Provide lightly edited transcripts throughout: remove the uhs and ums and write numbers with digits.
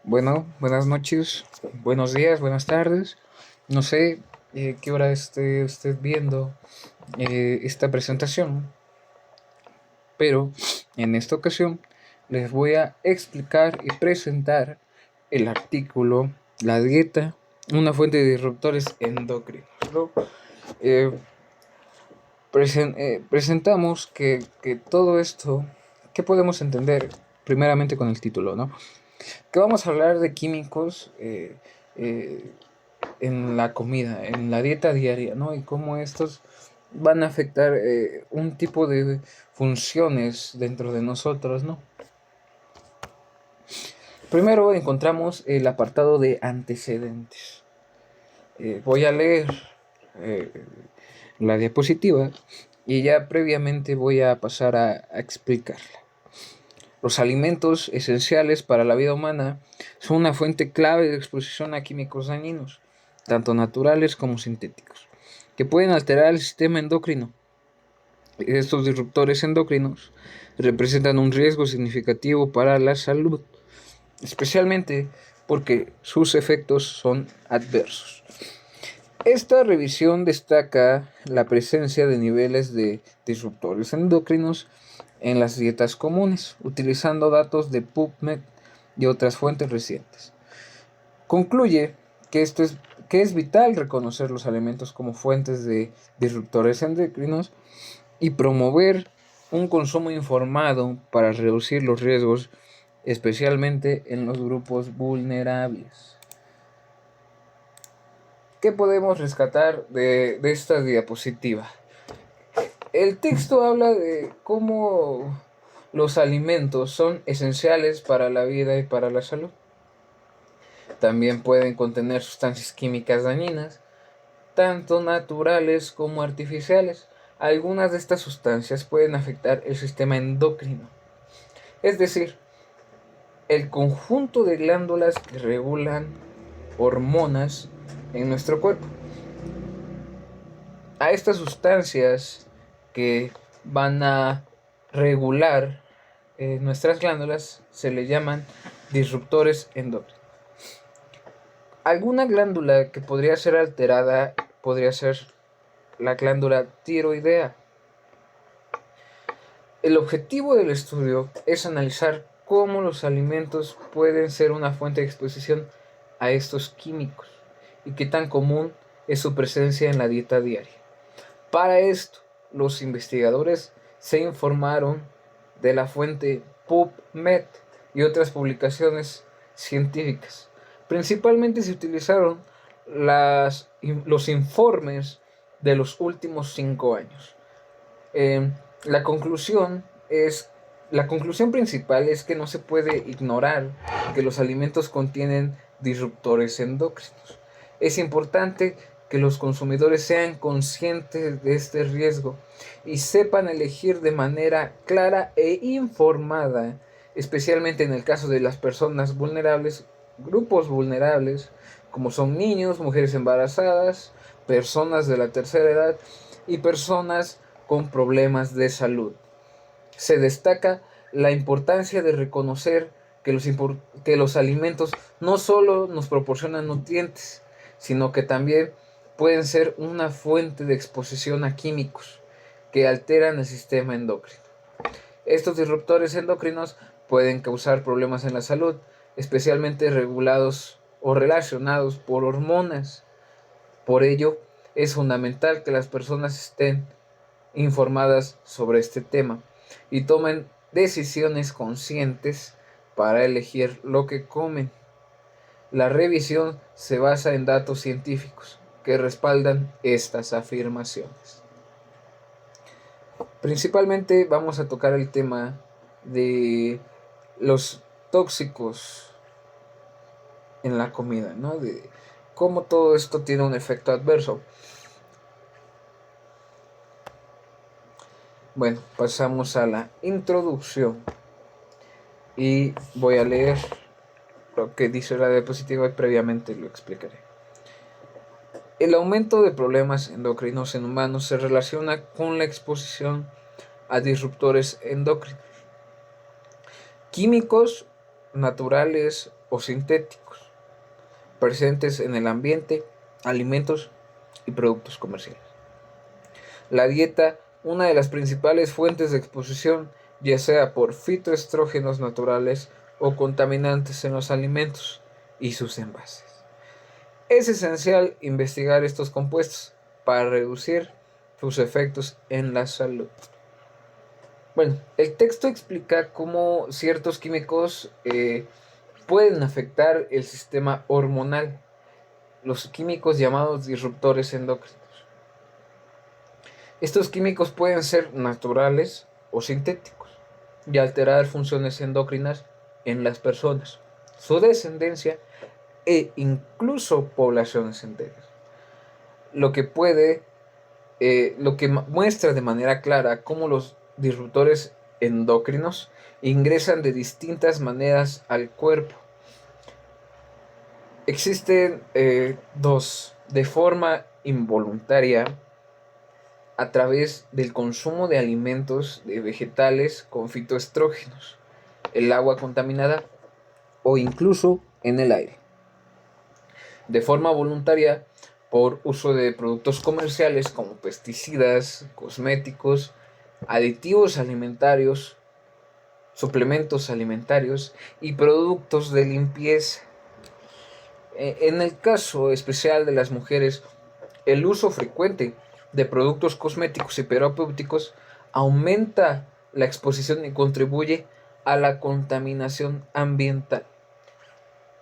Bueno, buenas noches, buenos días, buenas tardes. No sé qué hora esté usted viendo esta presentación, pero en esta ocasión les voy a explicar y presentar el artículo La dieta, una fuente de disruptores endocrinos, ¿no? Eh, presentamos que todo esto, ¿qué podemos entender primeramente con el título, ¿no? Que vamos a hablar de químicos eh, en la comida, en la dieta diaria, ¿no? Y cómo estos van a afectar un tipo de funciones dentro de nosotros, ¿no? Primero encontramos el apartado de antecedentes. Voy a leer eh, la diapositiva y ya previamente voy a pasar a explicarla. Los alimentos esenciales para la vida humana son una fuente clave de exposición a químicos dañinos, tanto naturales como sintéticos, que pueden alterar el sistema endocrino. Estos disruptores endocrinos representan un riesgo significativo para la salud, especialmente porque sus efectos son adversos. Esta revisión destaca la presencia de niveles de disruptores endocrinos en las dietas comunes, utilizando datos de PubMed y otras fuentes recientes. Concluye que es vital reconocer los alimentos como fuentes de disruptores endocrinos y promover un consumo informado para reducir los riesgos, especialmente en los grupos vulnerables. ¿Qué podemos rescatar de esta diapositiva? El texto habla de cómo los alimentos son esenciales para la vida y para la salud. También pueden contener sustancias químicas dañinas, tanto naturales como artificiales. Algunas de estas sustancias pueden afectar el sistema endocrino, es decir, el conjunto de glándulas que regulan hormonas en nuestro cuerpo. A estas sustancias que van a regular nuestras glándulas se le llaman disruptores endócrinos. Alguna glándula que podría ser alterada podría ser la glándula tiroidea. El objetivo del estudio es analizar cómo los alimentos pueden ser una fuente de exposición a estos químicos y qué tan común es su presencia en la dieta diaria. Para esto, los investigadores se informaron de la fuente PubMed y otras publicaciones científicas. Principalmente se utilizaron los informes de los últimos 5 años. Eh, la conclusión la conclusión principal es que no se puede ignorar que los alimentos contienen disruptores endocrinos. Es importante que los consumidores sean conscientes de este riesgo y sepan elegir de manera clara e informada, especialmente en el caso de las personas vulnerables, grupos vulnerables, como son niños, mujeres embarazadas, personas de la tercera edad y personas con problemas de salud. Se destaca la importancia de reconocer que los alimentos no solo nos proporcionan nutrientes, sino que también pueden ser una fuente de exposición a químicos que alteran el sistema endocrino. Estos disruptores endocrinos pueden causar problemas en la salud, especialmente regulados o relacionados por hormonas. Por ello, es fundamental que las personas estén informadas sobre este tema y tomen decisiones conscientes para elegir lo que comen. La revisión se basa en datos científicos que respaldan estas afirmaciones. Principalmente vamos a tocar el tema de los tóxicos en la comida, ¿no? De cómo todo esto tiene un efecto adverso. Bueno, pasamos a la introducción y voy a leer lo que dice la diapositiva y previamente lo explicaré. El aumento de problemas endocrinos en humanos se relaciona con la exposición a disruptores endocrinos, químicos naturales o sintéticos presentes en el ambiente, alimentos y productos comerciales. La dieta, una de las principales fuentes de exposición, ya sea por fitoestrógenos naturales o contaminantes en los alimentos y sus envases. Es esencial investigar estos compuestos para reducir sus efectos en la salud. Bueno, el texto explica cómo ciertos químicos pueden afectar el sistema hormonal, los químicos llamados disruptores endocrinos. Estos químicos pueden ser naturales o sintéticos y alterar funciones endocrinas en las personas, su descendencia e incluso poblaciones enteras. Lo que muestra de manera clara cómo los disruptores endocrinos ingresan de distintas maneras al cuerpo. Existen dos: de forma involuntaria, a través del consumo de alimentos de vegetales con fitoestrógenos, el agua contaminada o incluso en el aire. De forma voluntaria, por uso de productos comerciales como pesticidas, cosméticos, aditivos alimentarios, suplementos alimentarios y productos de limpieza. En el caso especial de las mujeres, el uso frecuente de productos cosméticos y terapéuticos aumenta la exposición y contribuye a la contaminación ambiental.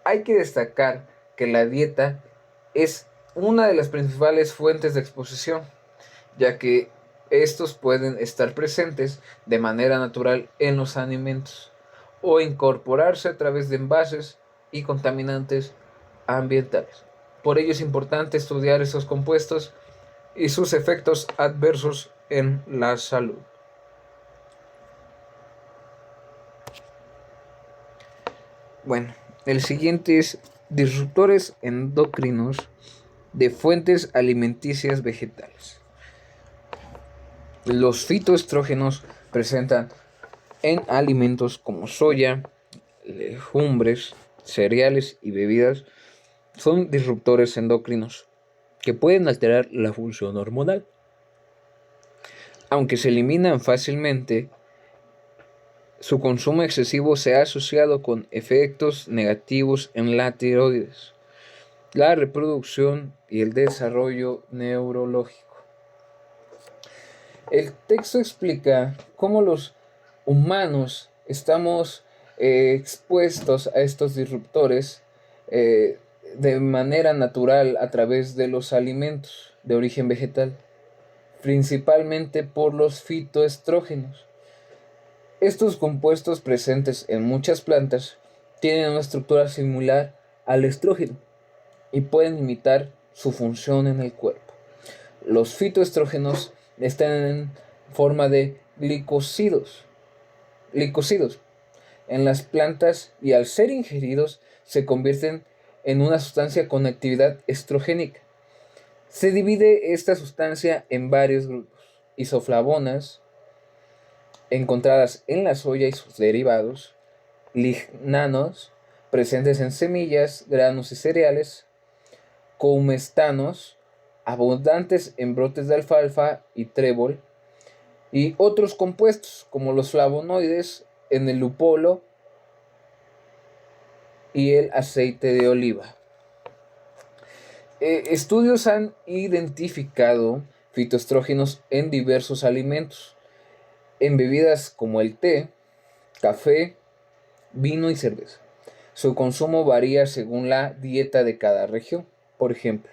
Hay que destacar que la dieta es una de las principales fuentes de exposición, ya que estos pueden estar presentes de manera natural en los alimentos o incorporarse a través de envases y contaminantes ambientales. Por ello es importante estudiar esos compuestos y sus efectos adversos en la salud. Bueno, el siguiente es disruptores endocrinos de fuentes alimenticias vegetales. Los fitoestrógenos presentan en alimentos como soya, legumbres, cereales y bebidas. Son disruptores endocrinos que pueden alterar la función hormonal. Aunque se eliminan fácilmente, su consumo excesivo se ha asociado con efectos negativos en la tiroides, la reproducción y el desarrollo neurológico. El texto explica cómo los humanos estamos expuestos a estos disruptores de manera natural a través de los alimentos de origen vegetal, principalmente por los fitoestrógenos. Estos compuestos presentes en muchas plantas tienen una estructura similar al estrógeno y pueden imitar su función en el cuerpo. Los fitoestrógenos están en forma de glicosidos en las plantas y al ser ingeridos se convierten en una sustancia con actividad estrogénica. Se divide esta sustancia en varios grupos: isoflavonas, encontradas en la soya y sus derivados; lignanos, presentes en semillas, granos y cereales; coumestanos, abundantes en brotes de alfalfa y trébol; y otros compuestos como los flavonoides en el lupolo y el aceite de oliva. Estudios han identificado fitoestrógenos en diversos alimentos, en bebidas como el té, café, vino y cerveza. Su consumo varía según la dieta de cada región. Por ejemplo,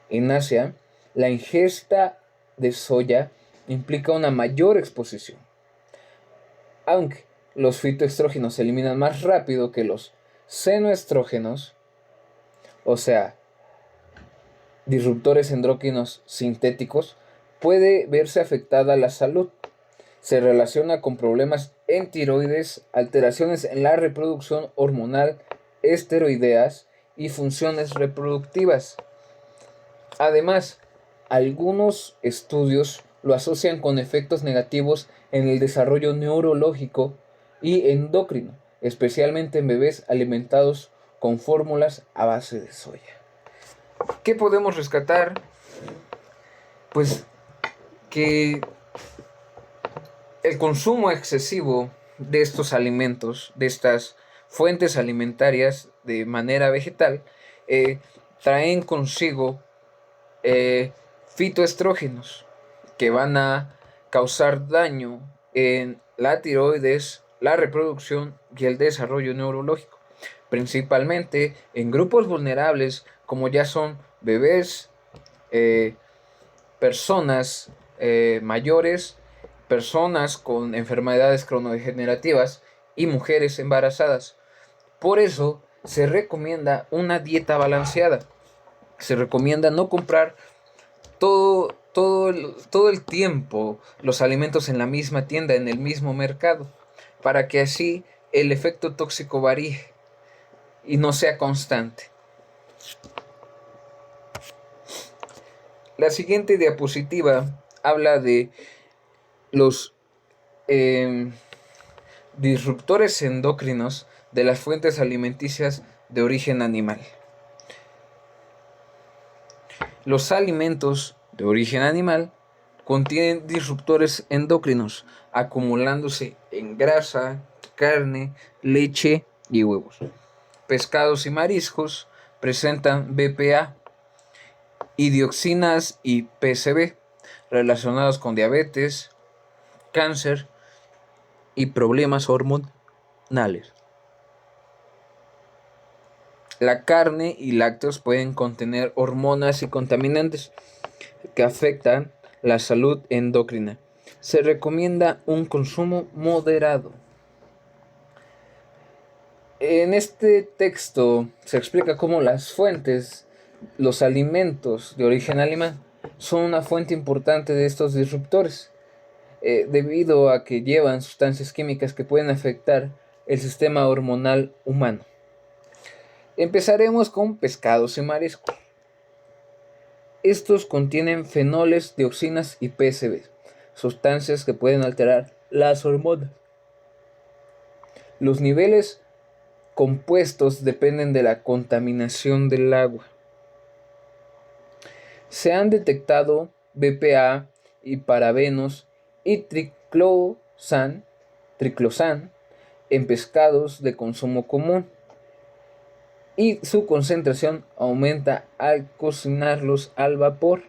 en Asia, la ingesta de soya implica una mayor exposición, aunque los fitoestrógenos se eliminan más rápido que los xenoestrógenos, o sea, disruptores endocrinos sintéticos. Puede verse afectada la salud. Se relaciona con problemas en tiroides, alteraciones en la reproducción hormonal, esteroideas y funciones reproductivas. Además, algunos estudios lo asocian con efectos negativos en el desarrollo neurológico y endocrino, especialmente en bebés alimentados con fórmulas a base de soya. ¿Qué podemos rescatar? Pues que el consumo excesivo de estos alimentos, de estas fuentes alimentarias de manera vegetal, traen consigo fitoestrógenos que van a causar daño en la tiroides, la reproducción y el desarrollo neurológico, principalmente en grupos vulnerables como ya son bebés, personas mayores, personas con enfermedades cronodegenerativas y mujeres embarazadas. Por eso se recomienda una dieta balanceada. Se recomienda no comprar todo el tiempo los alimentos en la misma tienda, en el mismo mercado, para que así el efecto tóxico varíe y no sea constante. La siguiente diapositiva habla de los disruptores endocrinos de las fuentes alimenticias de origen animal. Los alimentos de origen animal contienen disruptores endocrinos, acumulándose en grasa, carne, leche y huevos. Pescados y mariscos presentan BPA y dioxinas y PCB relacionados con diabetes, cáncer y problemas hormonales. La carne y lácteos pueden contener hormonas y contaminantes que afectan la salud endocrina. Se recomienda un consumo moderado. En este texto se explica cómo las fuentes, los alimentos de origen animal, son una fuente importante de estos disruptores, debido a que llevan sustancias químicas que pueden afectar el sistema hormonal humano. Empezaremos con pescados y mariscos. Estos contienen fenoles, dioxinas y PCB, sustancias que pueden alterar las hormonas. Los niveles compuestos dependen de la contaminación del agua. Se han detectado BPA y parabenos y triclosan en pescados de consumo común, y su concentración aumenta al cocinarlos al vapor.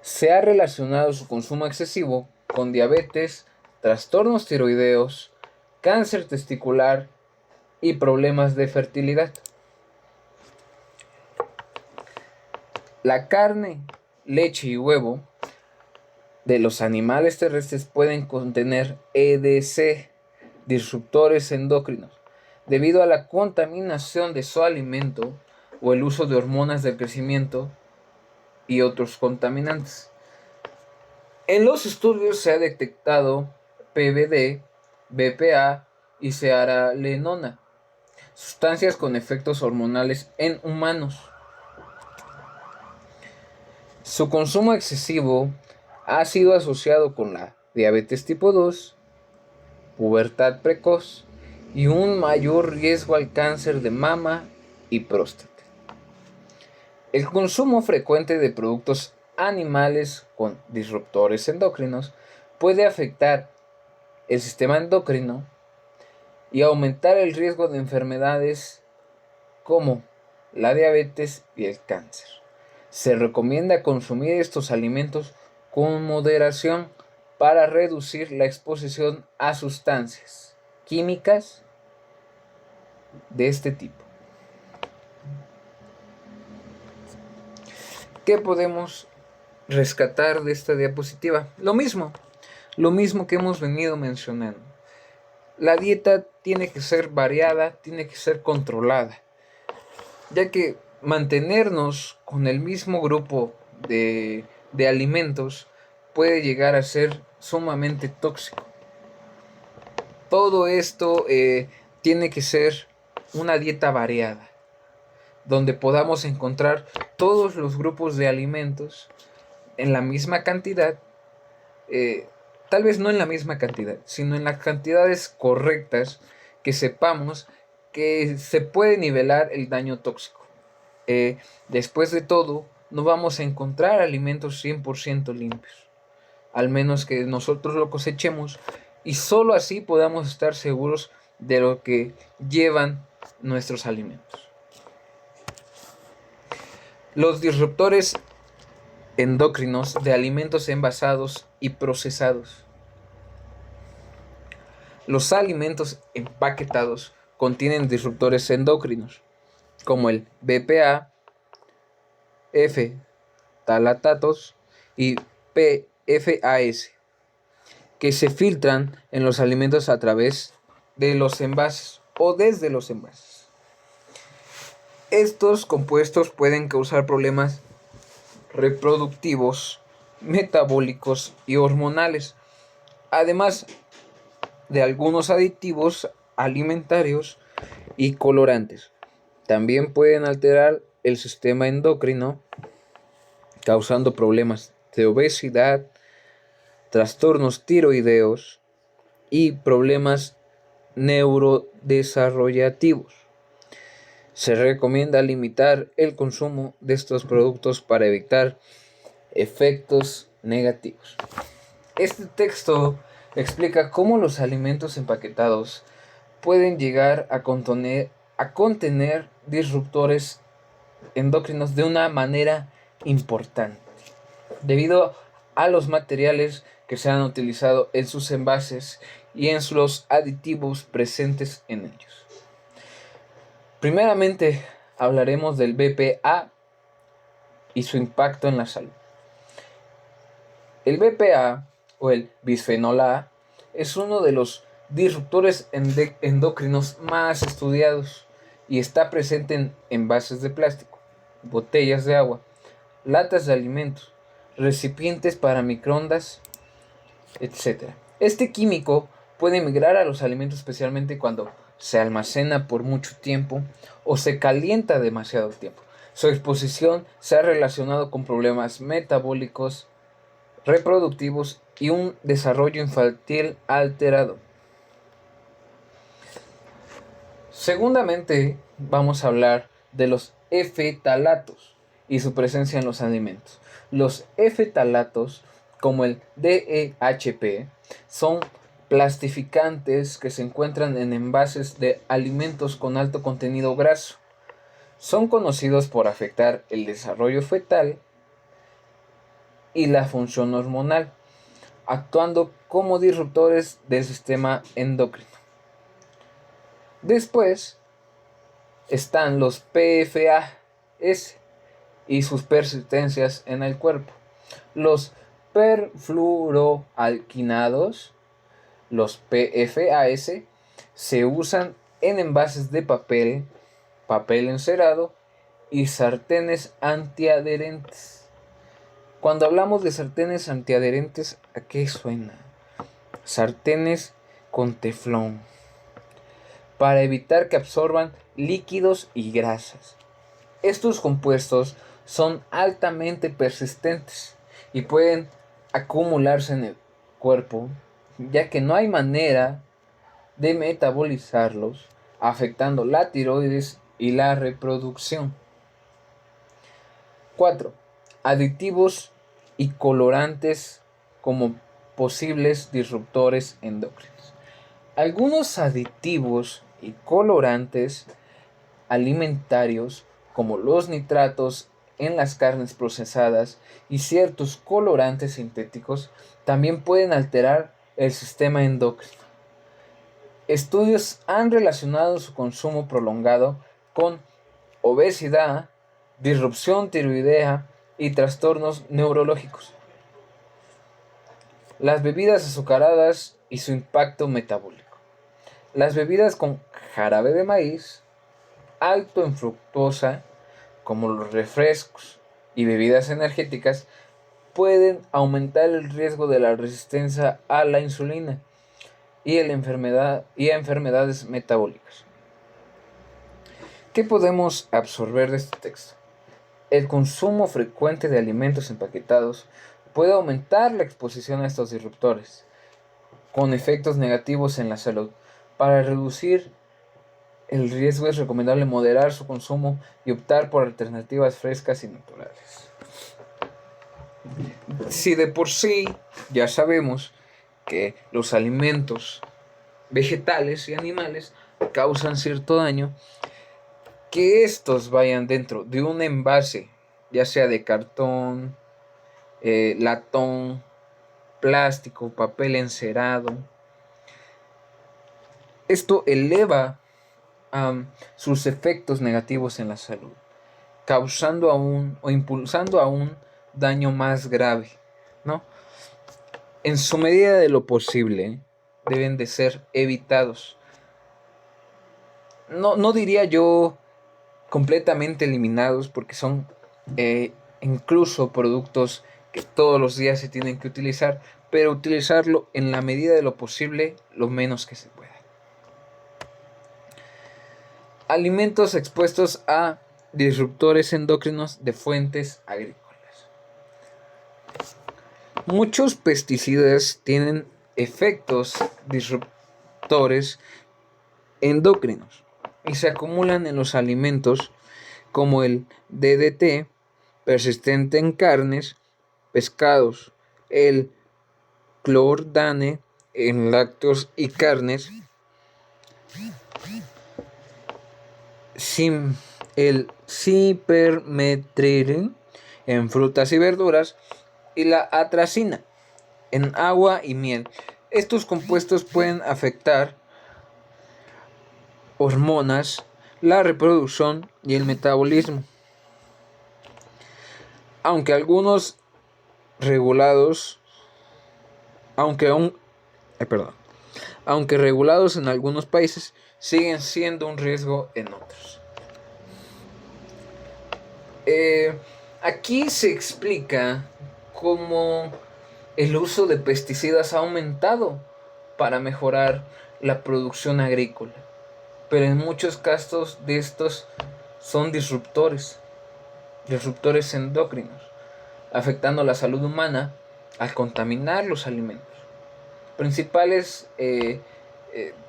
Se ha relacionado su consumo excesivo con diabetes, trastornos tiroideos, cáncer testicular y problemas de fertilidad. La carne, leche y huevo de los animales terrestres pueden contener EDC, disruptores endocrinos, debido a la contaminación de su alimento o el uso de hormonas de crecimiento y otros contaminantes. En los estudios se ha detectado PBD, BPA y zearalenona, sustancias con efectos hormonales en humanos. Su consumo excesivo ha sido asociado con la diabetes tipo 2, pubertad precoz y un mayor riesgo al cáncer de mama y próstata. El consumo frecuente de productos animales con disruptores endocrinos puede afectar el sistema endocrino y aumentar el riesgo de enfermedades como la diabetes y el cáncer. Se recomienda consumir estos alimentos con moderación para reducir la exposición a sustancias químicas de este tipo. ¿Qué podemos rescatar de esta diapositiva? Lo mismo que hemos venido mencionando. La dieta tiene que ser variada, tiene que ser controlada, ya que mantenernos con el mismo grupo de alimentos puede llegar a ser sumamente tóxico. Todo esto tiene que ser una dieta variada, donde podamos encontrar todos los grupos de alimentos en la misma cantidad, tal vez no en la misma cantidad, sino en las cantidades correctas que sepamos que se puede nivelar el daño tóxico. Después de todo, no vamos a encontrar alimentos 100% limpios, al menos que nosotros lo cosechemos, y solo así podamos estar seguros de lo que llevan nuestros alimentos. Los disruptores endocrinos de alimentos envasados y procesados. Los alimentos empaquetados contienen disruptores endocrinos, como el BPA, F-talatatos y PFAS, que se filtran en los alimentos a través de los envases o desde los envases. Estos compuestos pueden causar problemas reproductivos, metabólicos y hormonales, además de algunos aditivos alimentarios y colorantes. También pueden alterar el sistema endocrino, causando problemas de obesidad, trastornos tiroideos y problemas neurodesarrollativos. Se recomienda limitar el consumo de estos productos para evitar efectos negativos. Este texto explica cómo los alimentos empaquetados pueden llegar a contener disruptores endocrinos de una manera importante, debido a los materiales que se han utilizado en sus envases y en los aditivos presentes en ellos. Primeramente, hablaremos del BPA y su impacto en la salud. El BPA o el bisfenol A es uno de los disruptores endocrinos más estudiados y está presente en envases de plástico, botellas de agua, latas de alimentos, recipientes para microondas, etc. Este químico puede migrar a los alimentos, especialmente cuando se almacena por mucho tiempo o se calienta demasiado tiempo. Su exposición se ha relacionado con problemas metabólicos, reproductivos y un desarrollo infantil alterado. Segundamente, vamos a hablar de los F-talatos y su presencia en los alimentos. Los F-talatos, como el DEHP, son plastificantes que se encuentran en envases de alimentos con alto contenido graso. Son conocidos por afectar el desarrollo fetal y la función hormonal, actuando como disruptores del sistema endocrino. Después están los PFAS y sus persistencias en el cuerpo. Los perfluoroalquinados, los PFAS, se usan en envases de papel encerado y sartenes antiadherentes. Cuando hablamos de sartenes antiadherentes, ¿a qué suena? Sartenes con teflón, para evitar que absorban líquidos y grasas. Estos compuestos son altamente persistentes y pueden acumularse en el cuerpo, ya que no hay manera de metabolizarlos, afectando la tiroides y la reproducción. 4. Aditivos y colorantes como posibles disruptores endocrinos. Algunos aditivos y colorantes alimentarios, como los nitratos en las carnes procesadas y ciertos colorantes sintéticos, también pueden alterar el sistema endocrino. Estudios han relacionado su consumo prolongado con obesidad, disrupción tiroidea y trastornos neurológicos. Las bebidas azucaradas y su impacto metabólico. Las bebidas con jarabe de maíz, alto en fructosa, como los refrescos y bebidas energéticas, pueden aumentar el riesgo de la resistencia a la insulina y a enfermedades metabólicas. ¿Qué podemos absorber de este texto? El consumo frecuente de alimentos empaquetados puede aumentar la exposición a estos disruptores, con efectos negativos en la salud. Para reducir el riesgo es recomendable moderar su consumo y optar por alternativas frescas y naturales. Si de por sí ya sabemos que los alimentos vegetales y animales causan cierto daño, que estos vayan dentro de un envase, ya sea de cartón, latón, plástico, papel encerado, esto eleva sus efectos negativos en la salud, causando aún o impulsando a un daño más grave, ¿no? En su medida de lo posible, deben de ser evitados. No diría yo completamente eliminados, porque son incluso productos que todos los días se tienen que utilizar, pero utilizarlo en la medida de lo posible, lo menos que se pueda. Alimentos expuestos a disruptores endocrinos de fuentes agrícolas. Muchos pesticidas tienen efectos disruptores endocrinos y se acumulan en los alimentos, como el DDT, persistente en carnes, pescados, el clordane en lácteos y carnes, el cipermetril en frutas y verduras y la atracina en agua y miel. Estos compuestos pueden afectar hormonas, la reproducción y el metabolismo. Aunque algunos regulados, aunque regulados en algunos países, siguen siendo un riesgo en otros. Aquí se explica cómo el uso de pesticidas ha aumentado para mejorar la producción agrícola, pero en muchos casos de estos son disruptores endocrinos, afectando la salud humana al contaminar los alimentos.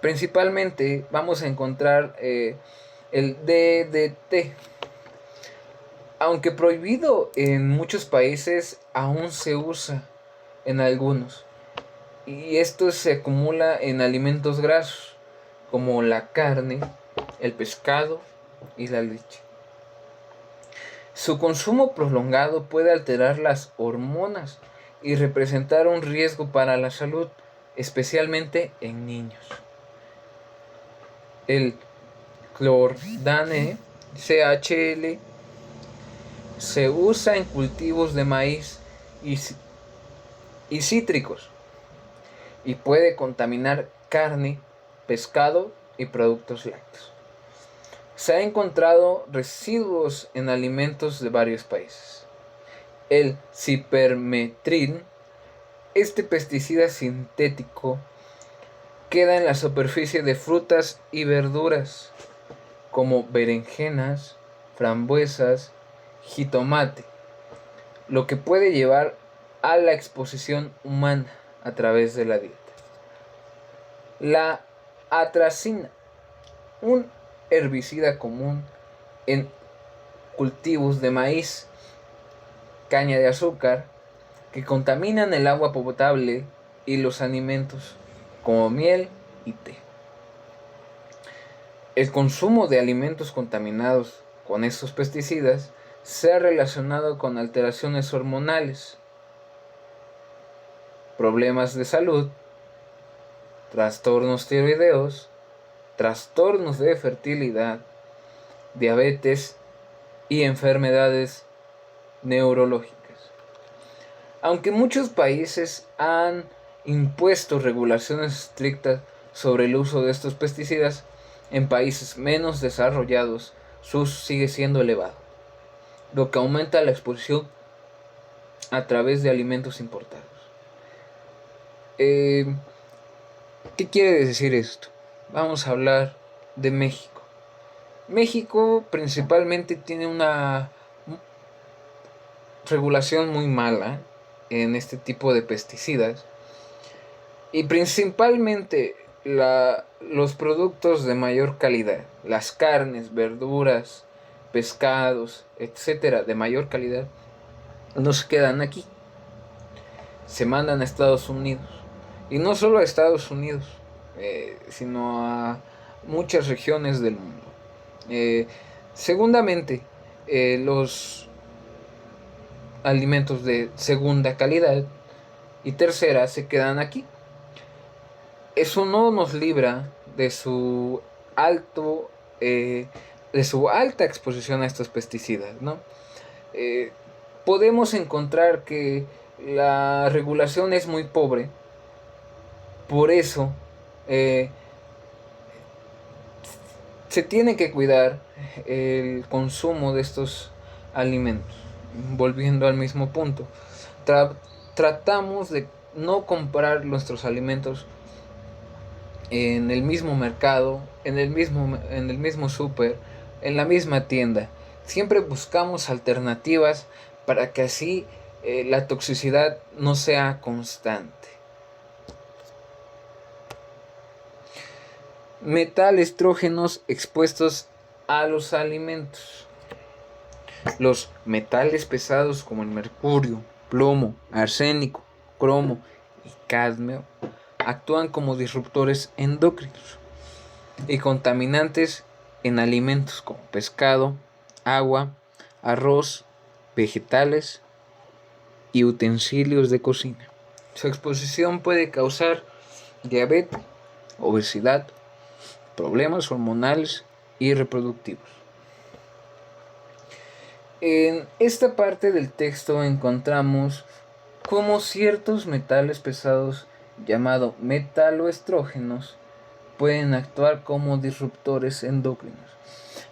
Principalmente vamos a encontrar el DDT. Aunque prohibido en muchos países, aún se usa en algunos. Y esto se acumula en alimentos grasos, como la carne, el pescado y la leche. Su consumo prolongado puede alterar las hormonas y representar un riesgo para la salud, especialmente en niños. El clordane, CHL, se usa en cultivos de maíz y cítricos y puede contaminar carne, pescado y productos lácteos. Se han encontrado residuos en alimentos de varios países. El cipermetril, este pesticida sintético, queda en la superficie de frutas y verduras como berenjenas, frambuesas, jitomate, lo que puede llevar a la exposición humana a través de la dieta. La atracina, un herbicida común en cultivos de maíz, caña de azúcar, que contaminan el agua potable y los alimentos como miel y té. El consumo de alimentos contaminados con estos pesticidas se ha relacionado con alteraciones hormonales, problemas de salud, trastornos tiroideos, trastornos de fertilidad, diabetes y enfermedades neurológicas. Aunque muchos países han impuesto regulaciones estrictas sobre el uso de estos pesticidas, en países menos desarrollados su uso sigue siendo elevado, lo que aumenta la exposición a través de alimentos importados. ¿Qué quiere decir esto? Vamos a hablar de México. México principalmente tiene una regulación muy mala en este tipo de pesticidas, y principalmente los productos de mayor calidad, las carnes, verduras, pescados, etcétera, de mayor calidad, no se quedan aquí, se mandan a Estados Unidos. Y no solo a Estados Unidos, sino a muchas regiones del mundo. Segundamente, los alimentos de segunda calidad y tercera se quedan aquí. Eso no nos libra de su alto de su alta exposición a estos pesticidas, ¿no? Eh, Podemos encontrar que la regulación es muy pobre, por eso eh, se tiene que cuidar el consumo de estos alimentos. Volviendo al mismo punto, tratamos de no comprar nuestros alimentos en el mismo mercado, en el mismo súper, en la misma tienda. Siempre buscamos alternativas para que así la toxicidad no sea constante. Metalestrógenos expuestos a los alimentos. Los metales pesados como el mercurio, plomo, arsénico, cromo y cadmio actúan como disruptores endocrinos y contaminantes en alimentos como pescado, agua, arroz, vegetales y utensilios de cocina. Su exposición puede causar diabetes, obesidad, problemas hormonales y reproductivos. En esta parte del texto encontramos cómo ciertos metales pesados llamados metaloestrógenos pueden actuar como disruptores endocrinos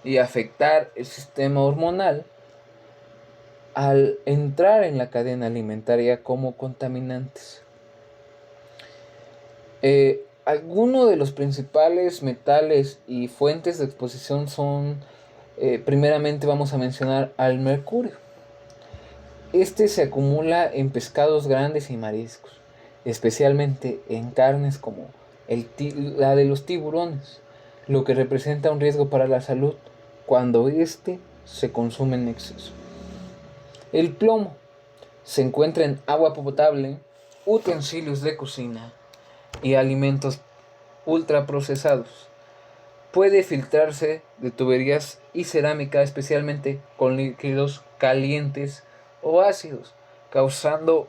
y afectar el sistema hormonal al entrar en la cadena alimentaria como contaminantes. Algunos de los principales metales y fuentes de exposición son, primeramente vamos a mencionar al mercurio. Este se acumula en pescados grandes y mariscos, especialmente en carnes como la de los tiburones, lo que representa un riesgo para la salud cuando éste se consume en exceso. El plomo se encuentra en agua potable, utensilios de cocina y alimentos ultraprocesados. Puede filtrarse de tuberías y cerámica, especialmente con líquidos calientes o ácidos, causando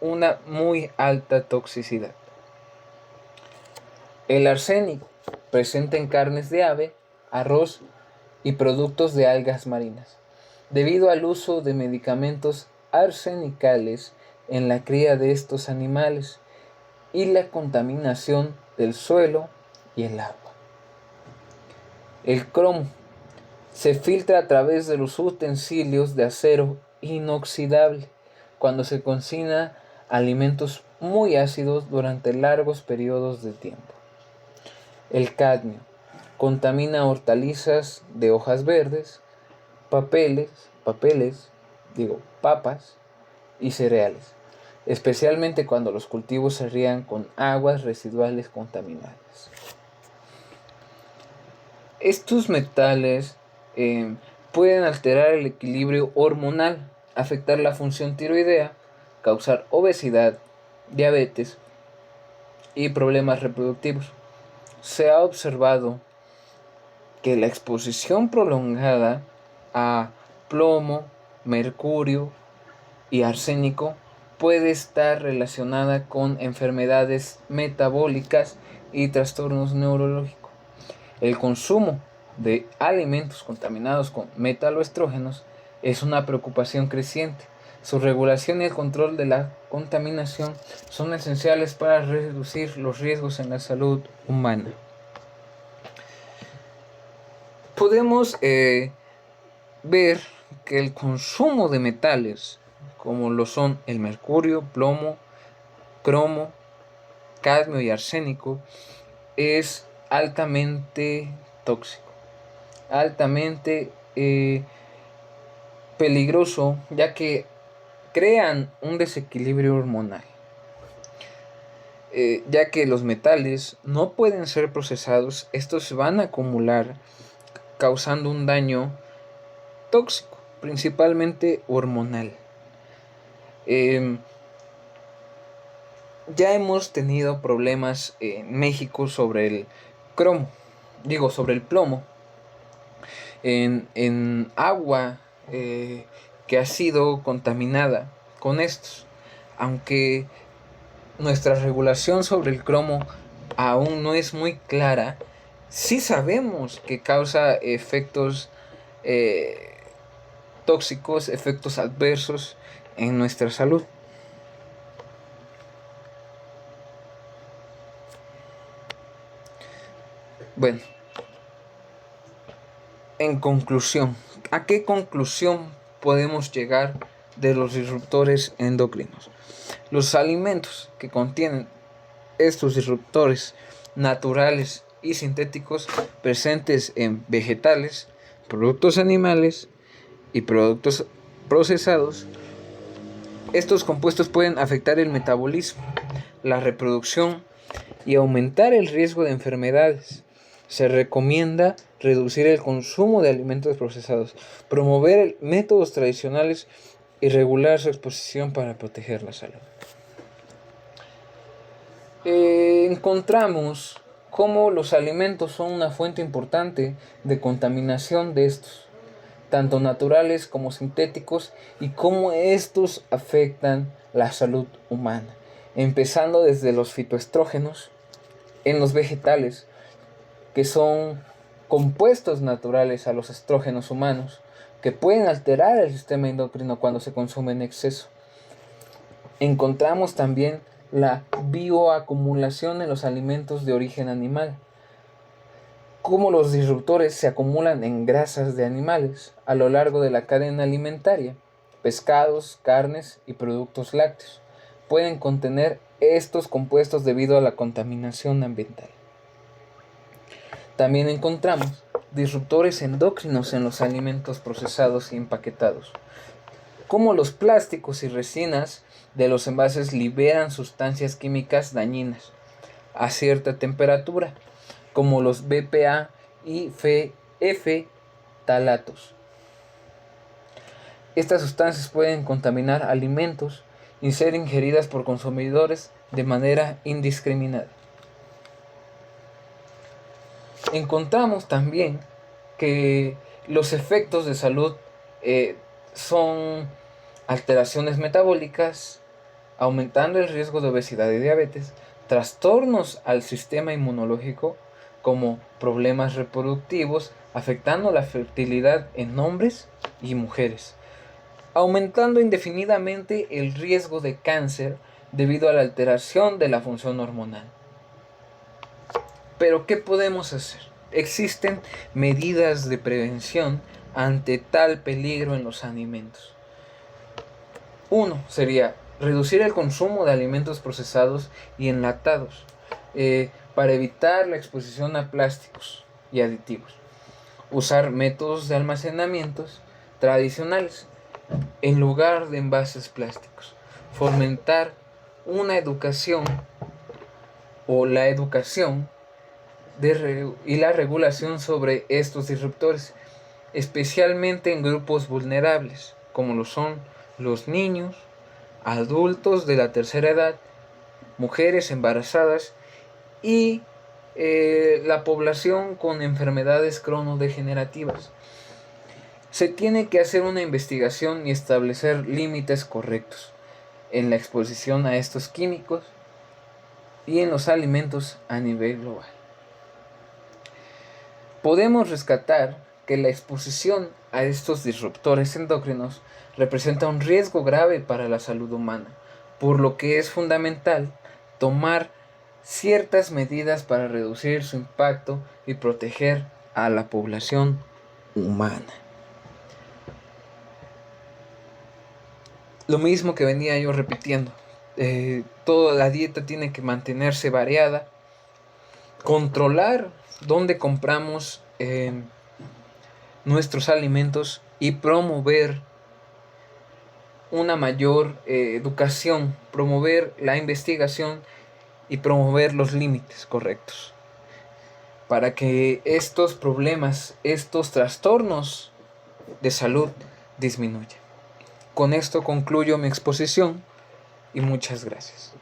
una muy alta toxicidad. El arsénico, presente en carnes de ave, arroz y productos de algas marinas, debido al uso de medicamentos arsenicales en la cría de estos animales y la contaminación del suelo y el agua. El cromo se filtra a través de los utensilios de acero inoxidable cuando se cocina alimentos muy ácidos durante largos periodos de tiempo. El cadmio contamina hortalizas de hojas verdes, papas y cereales, especialmente cuando los cultivos se riegan con aguas residuales contaminadas. Estos metales pueden alterar el equilibrio hormonal, afectar la función tiroidea, causar obesidad, diabetes y problemas reproductivos. Se ha observado que la exposición prolongada a plomo, mercurio y arsénico puede estar relacionada con enfermedades metabólicas y trastornos neurológicos. El consumo de alimentos contaminados con metaloestrógenos es una preocupación creciente. Su regulación y el control de la contaminación son esenciales para reducir los riesgos en la salud humana. Podemos ver que el consumo de metales, como lo son el mercurio, plomo, cromo, cadmio y arsénico, es altamente tóxico, altamente peligroso, ya que crean un desequilibrio hormonal. ya que los metales no pueden ser procesados, estos se van a acumular causando un daño tóxico, principalmente hormonal. Eh, ya hemos tenido problemas en México sobre el cromo, sobre el plomo, en agua que ha sido contaminada con estos. Aunque nuestra regulación sobre el cromo aún no es muy clara, sí sabemos que causa efectos tóxicos, efectos adversos en nuestra salud. Bueno, en conclusión, ¿a qué conclusión podemos llegar de los disruptores endocrinos? Los alimentos que contienen estos disruptores naturales y sintéticos presentes en vegetales, productos animales y productos procesados, estos compuestos pueden afectar el metabolismo, la reproducción y aumentar el riesgo de enfermedades. Se recomienda reducir el consumo de alimentos procesados, promover métodos tradicionales y regular su exposición para proteger la salud. Encontramos cómo los alimentos son una fuente importante de contaminación de estos, tanto naturales como sintéticos, y cómo estos afectan la salud humana, empezando desde los fitoestrógenos en los vegetales, que son compuestos naturales a los estrógenos humanos, que pueden alterar el sistema endocrino cuando se consume en exceso. Encontramos también la bioacumulación en los alimentos de origen animal, cómo los disruptores se acumulan en grasas de animales a lo largo de la cadena alimentaria. Pescados, carnes y productos lácteos pueden contener estos compuestos debido a la contaminación ambiental. También encontramos disruptores endocrinos en los alimentos procesados y empaquetados, como los plásticos y resinas de los envases liberan sustancias químicas dañinas a cierta temperatura, como los BPA y F-talatos. Estas sustancias pueden contaminar alimentos y ser ingeridas por consumidores de manera indiscriminada. Encontramos también que los efectos de salud son alteraciones metabólicas, aumentando el riesgo de obesidad y diabetes, trastornos al sistema inmunológico como problemas reproductivos, afectando la fertilidad en hombres y mujeres, aumentando indefinidamente el riesgo de cáncer debido a la alteración de la función hormonal. Pero ¿qué podemos hacer? Existen medidas de prevención ante tal peligro en los alimentos. Uno sería reducir el consumo de alimentos procesados y enlatados para evitar la exposición a plásticos y aditivos. Usar métodos de almacenamiento tradicionales en lugar de envases plásticos. Fomentar una educación o la educación y la regulación sobre estos disruptores, especialmente en grupos vulnerables, como lo son los niños, adultos de la tercera edad, mujeres embarazadas y la población con enfermedades cronodegenerativas. Se tiene que hacer una investigación y establecer límites correctos en la exposición a estos químicos y en los alimentos a nivel global. Podemos rescatar que la exposición a estos disruptores endocrinos representa un riesgo grave para la salud humana, por lo que es fundamental tomar ciertas medidas para reducir su impacto y proteger a la población humana. Lo mismo que venía yo repitiendo, toda la dieta tiene que mantenerse variada, controlar dónde compramos nuestros alimentos y promover una mayor educación, promover la investigación y promover los límites correctos para que estos problemas, estos trastornos de salud disminuyan. Con esto concluyo mi exposición y muchas gracias.